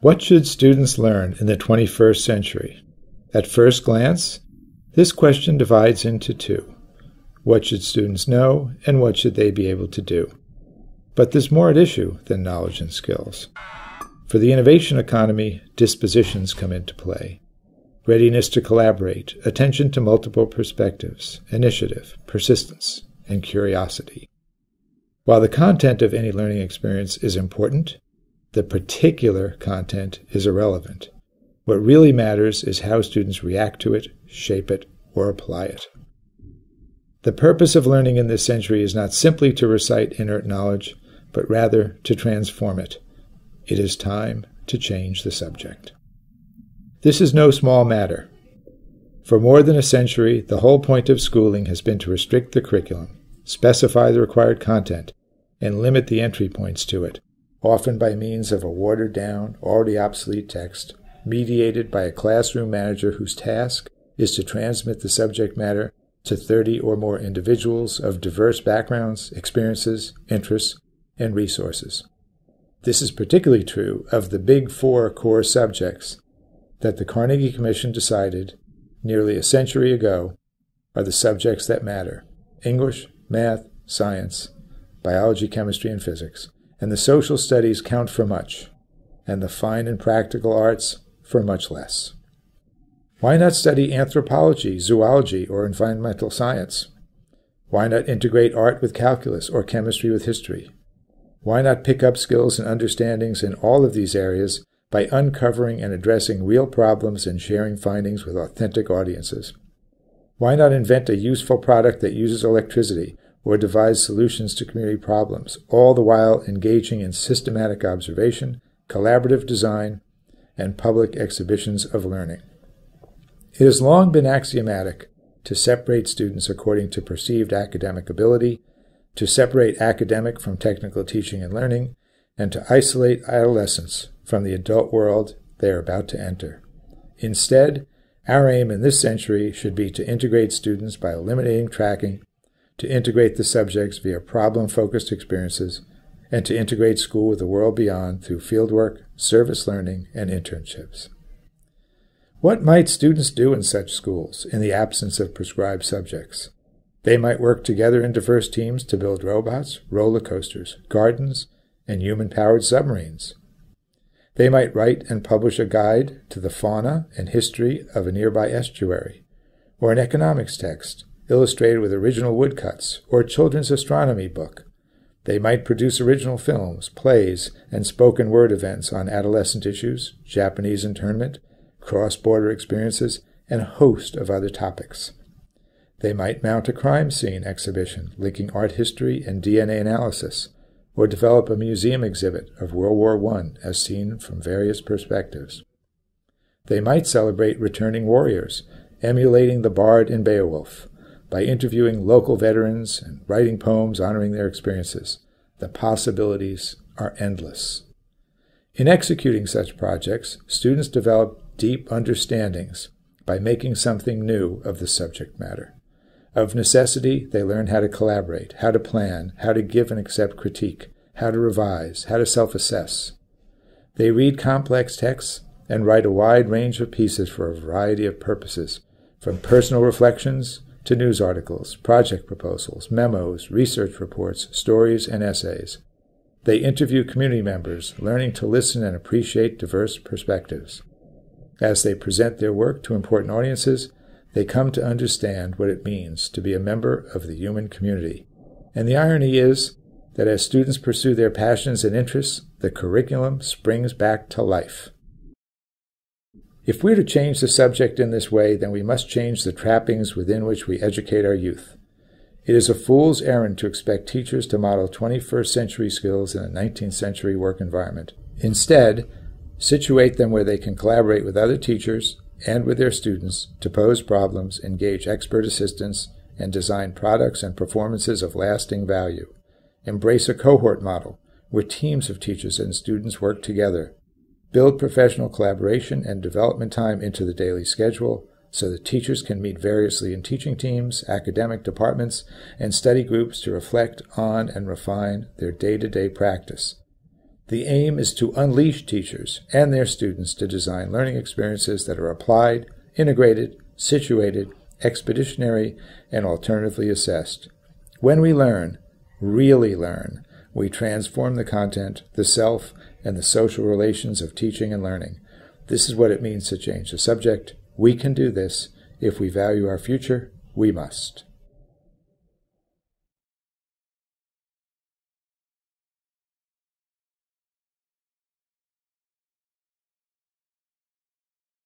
What should students learn in the 21st century? At first glance, this question divides into two. What should students know, and what should they be able to do? But there's more at issue than knowledge and skills. For the innovation economy, dispositions come into play. Readiness to collaborate, attention to multiple perspectives, initiative, persistence, and curiosity. While the content of any learning experience is important, the particular content is irrelevant. What really matters is how students react to it, shape it, or apply it. The purpose of learning in this century is not simply to recite inert knowledge, but rather to transform it. It is time to change the subject. This is no small matter. For more than a century, the whole point of schooling has been to restrict the curriculum, specify the required content, and limit the entry points to it, often by means of a watered-down, already obsolete text, mediated by a classroom manager whose task is to transmit the subject matter to 30 or more individuals of diverse backgrounds, experiences, interests, and resources. This is particularly true of the big four core subjects that the Carnegie Commission decided nearly a century ago are the subjects that matter: English, math, science, biology, chemistry, and physics. And the social studies count for much, and the fine and practical arts for much less. Why not study anthropology, zoology, or environmental science? Why not integrate art with calculus or chemistry with history? Why not pick up skills and understandings in all of these areas by uncovering and addressing real problems and sharing findings with authentic audiences? Why not invent a useful product that uses electricity or devise solutions to community problems, all the while engaging in systematic observation, collaborative design, and public exhibitions of learning? It has long been axiomatic to separate students according to perceived academic ability, to separate academic from technical teaching and learning, and to isolate adolescents from the adult world they are about to enter. Instead, our aim in this century should be to integrate students by eliminating tracking, to integrate the subjects via problem-focused experiences, and to integrate school with the world beyond through fieldwork, service learning, and internships. What might students do in such schools in the absence of prescribed subjects? They might work together in diverse teams to build robots, roller coasters, gardens, and human-powered submarines. They might write and publish a guide to the fauna and history of a nearby estuary, or an economics text illustrated with original woodcuts, or a children's astronomy book. They might produce original films, plays, and spoken word events on adolescent issues, Japanese internment, cross-border experiences, and a host of other topics. They might mount a crime scene exhibition linking art history and DNA analysis, or develop a museum exhibit of World War I as seen from various perspectives. They might celebrate returning warriors, emulating the bard in Beowulf, by interviewing local veterans and writing poems honoring their experiences. The possibilities are endless. In executing such projects, students develop deep understandings by making something new of the subject matter. Of necessity, they learn how to collaborate, how to plan, how to give and accept critique, how to revise, how to self-assess. They read complex texts and write a wide range of pieces for a variety of purposes, from personal reflections to news articles, project proposals, memos, research reports, stories, and essays. They interview community members, learning to listen and appreciate diverse perspectives. As they present their work to important audiences, they come to understand what it means to be a member of the human community. And the irony is that as students pursue their passions and interests, the curriculum springs back to life. If we're to change the subject in this way, then we must change the trappings within which we educate our youth. It is a fool's errand to expect teachers to model 21st century skills in a 19th century work environment. Instead, situate them where they can collaborate with other teachers and with their students to pose problems, engage expert assistance, and design products and performances of lasting value. Embrace a cohort model where teams of teachers and students work together. Build professional collaboration and development time into the daily schedule so that teachers can meet variously in teaching teams, academic departments, and study groups to reflect on and refine their day-to-day practice. The aim is to unleash teachers and their students to design learning experiences that are applied, integrated, situated, expeditionary, and alternatively assessed. When we learn, really learn, we transform the content, the self, and the social relations of teaching and learning. This is what it means to change the subject. We can do this. If we value our future, we must.